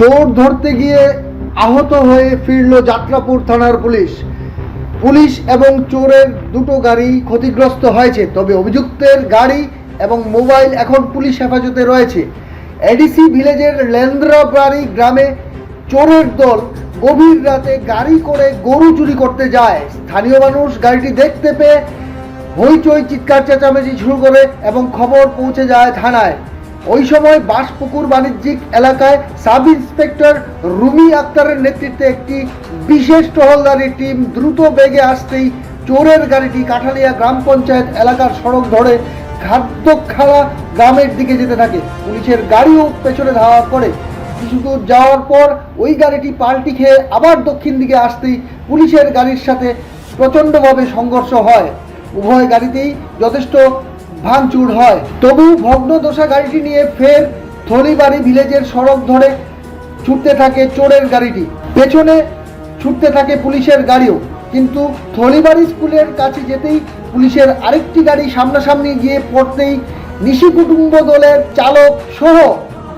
চোর ধরতে গিয়ে আহত হয়ে ফিরল যাত্রাপুর থানার পুলিশ। পুলিশ এবং চোরের দুটো গাড়ি ক্ষতিগ্রস্ত হয়েছে, তবে অভিযুক্তের গাড়ি এবং মোবাইল এখন পুলিশ হেফাজতে রয়েছে। এডিসি ভিলেজের লেন্দ্রাবাড়ি গ্রামে চোরের দল গভীর রাতে গাড়ি করে গরু চুরি করতে যায়। স্থানীয় মানুষ গাড়িটি দেখতে পেয়ে হইচই চিৎকার চেঁচামেচি শুরু করে এবং খবর পৌঁছে যায় থানায়। ওই সময় বাঁশপুকুর বাণিজ্যিক এলাকায় সাব ইন্সপেক্টর রুমি আক্তারের নেতৃত্বে একটি বিশেষ টহলদারি টিম দ্রুত বেগে আসতেই চোরের গাড়িটি কাঠালিয়া গ্রাম পঞ্চায়েত এলাকার সড়ক ধরে খাদ্যখালা গ্রামের দিকে যেতে থাকে। পুলিশের গাড়িও পেছনে ধাওয়া করে। কিছু দূর যাওয়ার পর ওই গাড়িটি পাল্টি খেয়ে আবার দক্ষিণ দিকে আসতেই পুলিশের গাড়ির সাথে প্রচণ্ডভাবে সংঘর্ষ হয়। উভয় গাড়িতেই যথেষ্ট ভাঙচুর হয়। তবু ভগ্নদশা গাড়িটি নিয়ে ফের থলিবাড়ি ভিলেজের সড়ক ধরে ছুটতে থাকে চোরের গাড়িটি। পেছনে ছুটতে থাকে পুলিশের গাড়িও, কিন্তু থলিবাড়ি স্কুলের কাছে যেতেই পুলিশের আরেকটি গাড়ি সামনাসামনি গিয়ে পড়তেই নিশি কুটুম্ব দলের চালক সহ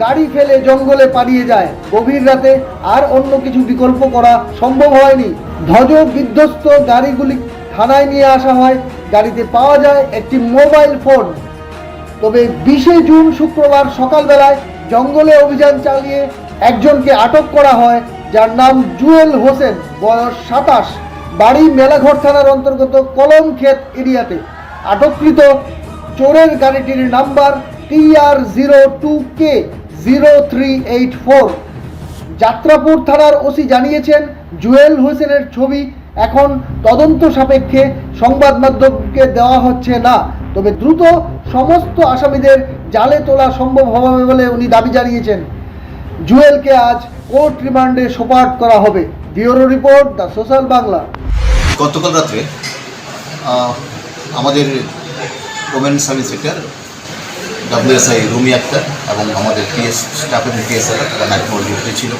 গাড়ি ফেলে জঙ্গলে পালিয়ে যায়। গভীর রাতে আর অন্য কিছু বিকল্প করা সম্ভব হয়নি। ধ্বজ বিধ্বস্ত গাড়িগুলি থানায় নিয়ে আসা হয়। গাড়িতে পাওয়া যায় একটি মোবাইল ফোন। তবে 20 জুন শুক্রবার সকালবেলায় জঙ্গলে অভিযান চালিয়ে একজনকে আটক করা হয়, যার নাম জুয়েল হোসেন, বয়স 27, বাড়ি মেলাঘর থানার অন্তর্গত কলমক্ষেত এরিয়াতে। আটককৃত চোরের গাড়িটির নাম্বার TR02K0384। যাত্রাপুর থানার ওসি জানিয়েছেন, জুয়েল হোসেনের ছবি এখন তদন্ত সাপেক্ষে সংবাদ মাধ্যমকে দেওয়া হচ্ছে না, তবে দ্রুত সমস্ত আসামিদের জালে তোলা সম্ভব হবে বলে উনি দাবি জানিয়েছেন। জুয়েলকে আজ কোর্ট রিমান্ডে সোপর্দ করা হবে। Bureau report, the social Bangla. গতকাল রাত্রে আমাদের women sub inspector WSI Rumi Akter এবং আমাদের PS স্টাফ এবং PSR তারা নাইট মোড ডিউটিতে ছিল।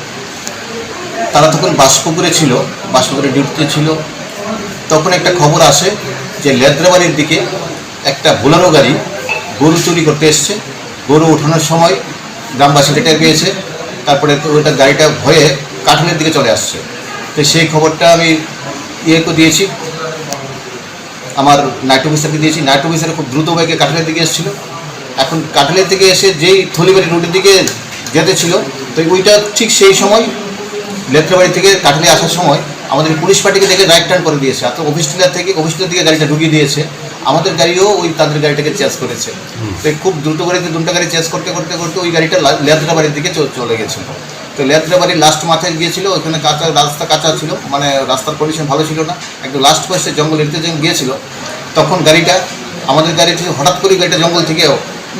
তারা তখন বাঁশপুকুরে ছিল, বাঁশপুকুরে ডিউটিতে ছিল। তখন একটা খবর আসে যে লেদ্রাবাড়ির দিকে একটা বোলেরো গাড়ি গরু চুরি করতে এসছে। গরু ওঠানোর সময় গ্রামবাসী টের পেয়েছে, তারপরে ওইটা গাড়িটা ভয়ে কাঠালের দিকে চলে আসছে। তো সেই খবরটা আমি দিয়েছি, আমার নাইট অফিসারকে দিয়েছি। নাইট অফিসার খুব দ্রুত বেগে কাঠালের দিকে এসেছিলো। এখন কাঠালের দিকে এসে যেই থলিবাড়ি রুটের দিকে যেতে ছিল, তো ওইটা ঠিক সেই সময় লেদ্রাবাড়ি থেকে কাঠালে আসার সময় আমাদের পুলিশ পার্টিকে দেখে রাইট টার্ন করে দিয়েছে। অর্থাৎ অফিসটিলার দিকে গাড়িটা ঢুকিয়ে দিয়েছে। আমাদের গাড়িও ওই তাদের গাড়িটাকে চেঞ্জ করেছে। তো খুব দ্রুত গাড়িতে দুটো গাড়ি চেঞ্জ করতে করতে করতে ওই গাড়িটা লেদ্রাবাড়ির দিকে চলে গেছিলো। তো লেদ্রাবাড়ির লাস্ট মাথায় গিয়েছিল, ওইখানে রাস্তা কাঁচা ছিল, মানে রাস্তার কন্ডিশন ভালো ছিল না। একদম লাস্ট পাশে জঙ্গল এরিতে যখন গিয়েছিল, তখন আমাদের গাড়িটি হঠাৎ করে গাড়িটা জঙ্গল থেকে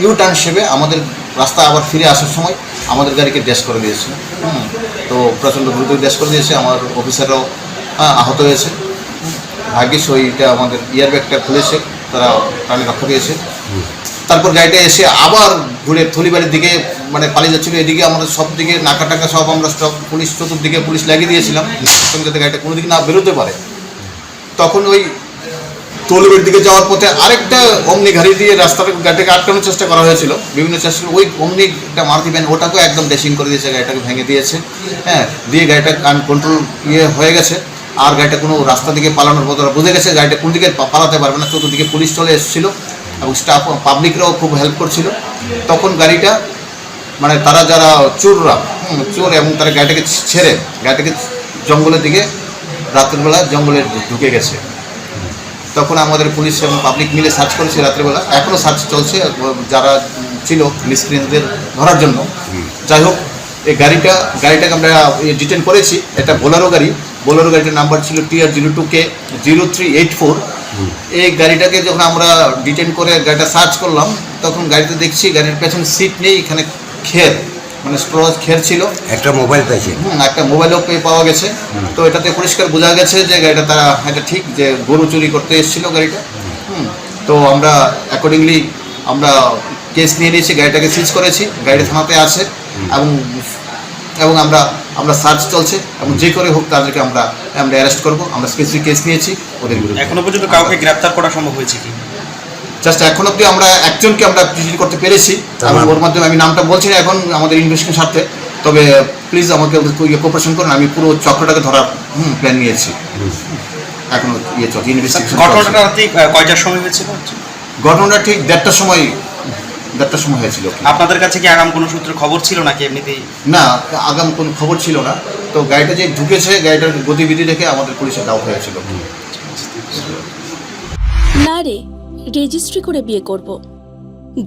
ইউ টার্ন হিসেবে আমাদের রাস্তা আবার ফিরে আসার সময় আমাদের গাড়িকে ড্যাশ করে দিয়েছে। তো প্রচণ্ড দ্রুত ড্যাশ করে দিয়েছে। আমার অফিসাররাও আহত হয়েছে। ভাগ্যিস ওইটা আমাদের ইয়ারব্যাগটা খুলেছে, তারা প্রাণে রক্ষা পেয়েছে। তারপর গাড়িটা এসে আবার ঘুরে থলিবাড়ির দিকে মানে পালিয়ে যাচ্ছিলো। এদিকে আমাদের সব দিকে নাকা টাকা সব আমরা স্টপ পুলিশ চতুর্দিকে পুলিশ লাগিয়ে দিয়েছিলাম, যাতে গাড়িটা কোনো দিকে না বেরোতে পারে। তখন ওই থলিবাড়ির দিকে যাওয়ার পথে আরেকটা অমনি গাড়ি দিয়ে রাস্তার গাড়িটাকে আটকানোর চেষ্টা করা হয়েছিল, বিভিন্ন চেষ্টা। ওই অমনি একটা মারুতি ভ্যান ওটাকেও একদম ড্যাশিং করে দিয়েছে, গাড়িটাকে ভেঙে দিয়েছে। দিয়ে গাড়িটা আনকন্ট্রোল হয়ে গেছে। আর গাড়িটা কোনো রাস্তা দিকে পালানোর মতো বুঝে গেছে, গাড়িটা কোন দিকে পালাতে পারবে না। চতুর্দিকে পুলিশ চলে এসেছিলো এবং স্টাফ পাবলিকরাও খুব হেল্প করছিল। তখন গাড়িটা মানে তারা যারা চোর এবং তারা গাড়িটাকে জঙ্গলের দিকে রাত্রিবেলা জঙ্গলে ঢুকে গেছে। তখন আমাদের পুলিশ এবং পাবলিক মিলে সার্চ করেছে রাত্রিবেলা। এখনও সার্চ চলছে যারা ছিল মিসক্রিয়েন্টদের ধরার জন্য। যাই হোক, এই গাড়িটাকে আমরা ডিটেন করেছি। এটা বোলেরো গাড়িটার নাম্বার ছিল TR02K0384। এই গাড়িটাকে যখন আমরা ডিটেন করে গাড়িটা সার্চ করলাম, তখন গাড়িতে দেখছি গাড়ির পেছনে সিট নেই, এখানে খের মানে স্ট্রজ খের ছিল। একটা মোবাইল পেয়েছে, একটা মোবাইলও পাওয়া গেছে। তো এটাতে পরিষ্কার বোঝা গেছে যে গাড়িটা তারা এটা ঠিক যে গরু চুরি করতে এসেছিলো গাড়িটা। তো আমরা অ্যাকর্ডিংলি আমরা কেস নিয়ে নিয়েছি, গাড়িটাকে সিজ করেছি, গাড়িটা থানাতে আছে এবং আমরা সার্চ চলছে এবং যে করে হোক তাদেরকে আমরা অ্যারেস্ট করবো। আমরা স্পেসিফিক কেস নিয়েছি ওদের বিরুদ্ধে। এখনো পর্যন্ত কাউকে গ্রেপ্তার করা সম্ভব হয়েছে কি? জাস্ট এখন অব্দি আমরা একজনকে আমরা প্রিজিট করতে পেরেছি এবং ওর মাধ্যমে আমি নামটা বলছি না এখন আমাদের ইনভেস্টিগেশন স্বার্থে। তবে প্লিজ আমাকে কোপারেশন করুন, আমি পুরো চক্রটাকে ধরার প্ল্যান নিয়েছি। এখনো চলছে ইনভেস্টিগেশন। ঘটনাটা রাত্রি কয়টার সময় হয়েছিল? ঘটনাটা ঠিক 1:30টার সময় হয়েছিল। আপনাদের কাছে কি আগাম কোনো সূত্রে খবর ছিল নাকি এমনিতেই? না, আগাম কোনো খবর ছিল না। তো গাড়িটা যে ঢুকেছে, গাড়িটার গতিবিধি দেখে আমাদের পুলিশের ডাউট হয়েছিল। না রে, রেজিস্ট্রি করে বিয়ে করব।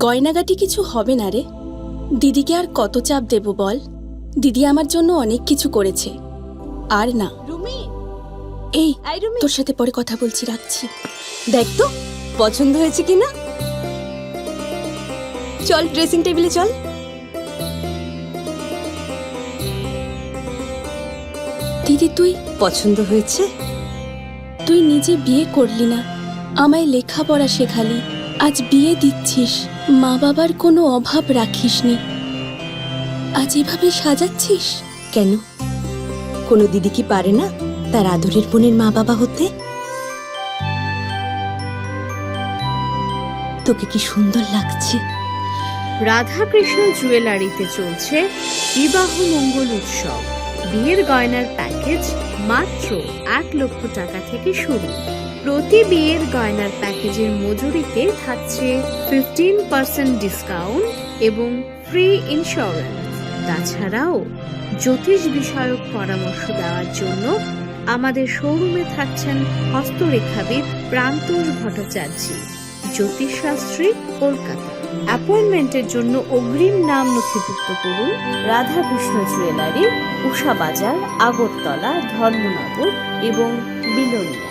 গয়নাগাটি কিছু হবে না রে। দিদিকে আর কত চাপ দেব বল? দিদি আমার জন্য অনেক কিছু করেছে। আর না, এই তোর সাথে পরে কথা বলছি, রাখছি। দেখ তো পছন্দ হয়েছে কিনা। চল ড্রেসিং টেবিলে চল। দিদি তুই পছন্দ হয়েছে? তুই নিজে বিয়ে করলি না, আমায় লেখাপড়া শেখালি, আজ বিয়ে দিচ্ছিস, মা বাবার কোনো অভাব রাখিসনি, আজ এভাবে সাজাচ্ছিস কেন? কোনো দিদি কি পারে না তার আদরের বোনের মা বাবা হতে? তোকে কি সুন্দর লাগছে। রাধাকৃষ্ণ জুয়েলারিতে চলছে বিবাহ মঙ্গল উৎসব। বিয়ের গয়নার প্যাকেজ মাত্র 1 লক্ষ টাকা থেকে শুরু। প্রতি বিয়ের গয়নার প্যাকেজের মজুরিতে থাকছে 15% ডিসকাউন্ট এবং ফ্রি ইন্স্যুরেন্স। তাছাড়াও জ্যোতিষ বিষয়ক পরামর্শ দেওয়ার জন্য আমাদের শোরুমে থাকছেন হস্তরেখাবিদ প্রান্তোষ ভট্টাচার্য, জ্যোতিষশাস্ত্রী, কলকাতা। অ্যাপয়েন্টমেন্টের জন্য অগ্রিম নাম নথিভুক্ত করুন রাধাকৃষ্ণ জুয়েলারি, উষা বাজার, আগরতলা, ধর্মনগর এবং বিলোনিয়া।